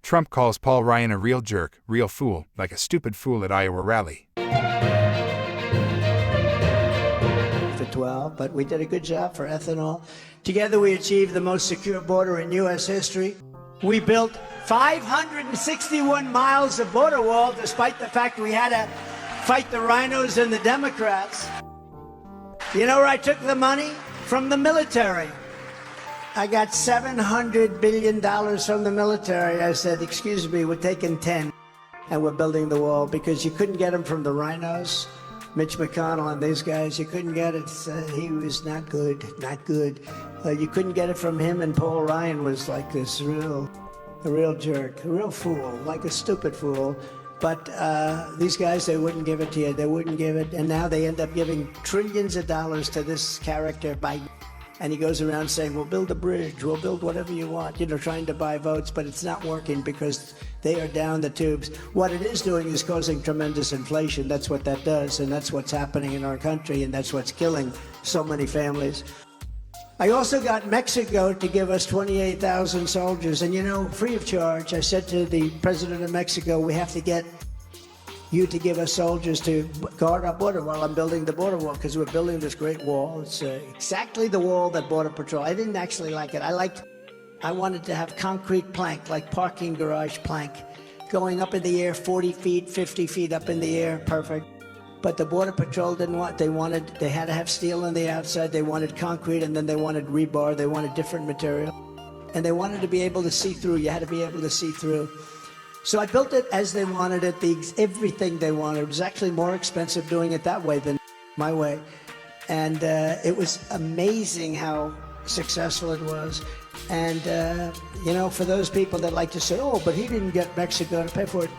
Trump calls Paul Ryan a real jerk, real fool, like a stupid fool at Iowa rally. For 12, but we did a good job for ethanol. Together we achieved the most secure border in U.S. history. We built 561 miles of border wall, despite the fact we had to fight the rhinos and the Democrats. You know where I took the money? From the military. I got $700 billion from the military. I said, excuse me, we're taking 10 and we're building the wall, because you couldn't get them from the rhinos. Mitch McConnell and these guys, you couldn't get it. He was not good, not good. You couldn't get it from him, and Paul Ryan was like this a real jerk, a real fool, like a stupid fool. But these guys, they wouldn't give it to you. They wouldn't give it. And now they end up giving trillions of dollars to this character, Biden. And he goes around saying, we'll build a bridge, we'll build whatever you want, trying to buy votes, but it's not working because they are down the tubes. What it is doing is causing tremendous inflation. That's what that does, and that's what's happening in our country, and that's what's killing so many families. I also got Mexico to give us 28,000 soldiers, and free of charge. I said to the president of Mexico, we have to get you to give us soldiers to guard our border while I'm building the border wall, because we're building this great wall. It's exactly the wall that Border Patrol, I didn't actually like it. I wanted to have concrete plank, like parking garage plank, going up in the air 40 feet, 50 feet up in the air, perfect. But the Border Patrol didn't want, they had to have steel on the outside, they wanted concrete, and then they wanted rebar, they wanted different material. And they wanted to be able to see through, you had to be able to see through. So I built it as they wanted it, everything they wanted. It was actually more expensive doing it that way than my way. And it was amazing how successful it was. And, for those people that like to say, oh, but he didn't get Mexico to pay for it.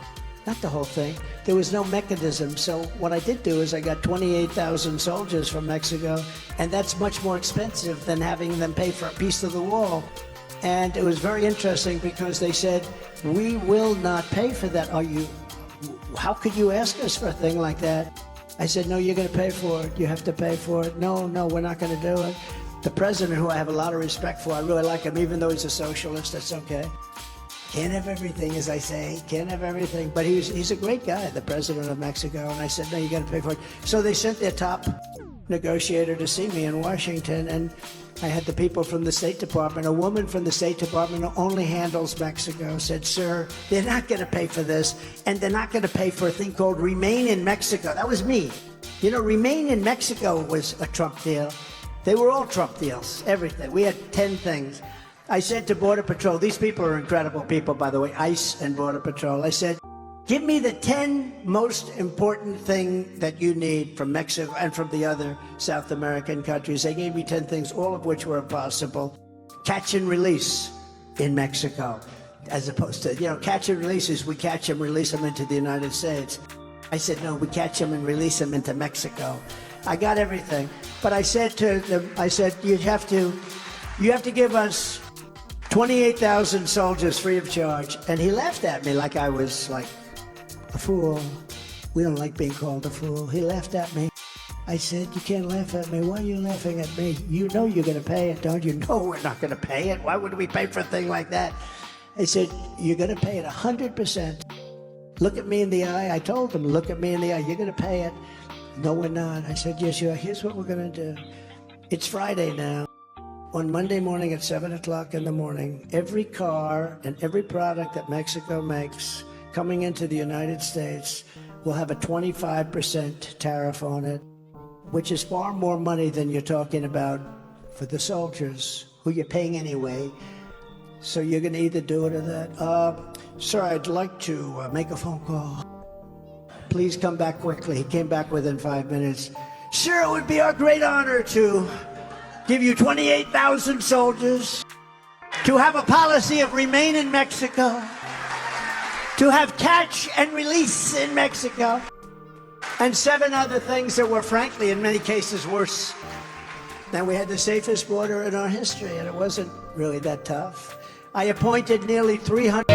Not the whole thing. There was no mechanism. So what I did do is I got 28,000 soldiers from Mexico, and that's much more expensive than having them pay for a piece of the wall. And it was very interesting because they said, we will not pay for that. How could you ask us for a thing like that? I said, no, you're going to pay for it. You have to pay for it. No, we're not going to do it. The president, who I have a lot of respect for, I really like him, even though he's a socialist, that's okay. Can't have everything, as I say, can't have everything. But he's a great guy, the president of Mexico. And I said, no, you got to pay for it. So they sent their top negotiator to see me in Washington, and I had the people from the State Department. A woman from the State Department who only handles Mexico said, sir, they're not going to pay for this, and they're not going to pay for a thing called Remain in Mexico. That was me. Remain in Mexico was a Trump deal. They were all Trump deals, everything. We had 10 things. I said to Border Patrol, these people are incredible people, by the way, ICE and Border Patrol. I said, give me the 10 most important thing that you need from Mexico and from the other South American countries. They gave me 10 things, all of which were impossible. Catch and release in Mexico, as opposed to, catch and release is we catch them, release them into the United States. I said, no, we catch them and release them into Mexico. I got everything. But I said to them, you have to give us 28,000 soldiers free of charge. And he laughed at me like I was like a fool. We don't like being called a fool. He laughed at me. I said, you can't laugh at me. Why are you laughing at me? You know you're going to pay it, don't you? No, we're not going to pay it. Why would we pay for a thing like that? I said, you're going to pay it 100%. Look at me in the eye. I told them, look at me in the eye. You're going to pay it. No, we're not. I said, yes, you are. Here's what we're going to do. It's Friday now. On Monday morning at 7 o'clock in the morning, every car and every product that Mexico makes coming into the United States will have a 25% tariff on it, which is far more money than you're talking about for the soldiers, who you're paying anyway. So you're going to either do it or that. Sir, I'd like to make a phone call. Please come back quickly. He came back within 5 minutes. Sir, it would be our great honor to give you 28,000 soldiers, to have a policy of remain in Mexico, to have catch and release in Mexico, and 7 other things that were, frankly, in many cases worse. Now, we had the safest border in our history, and it wasn't really that tough. I appointed nearly 300...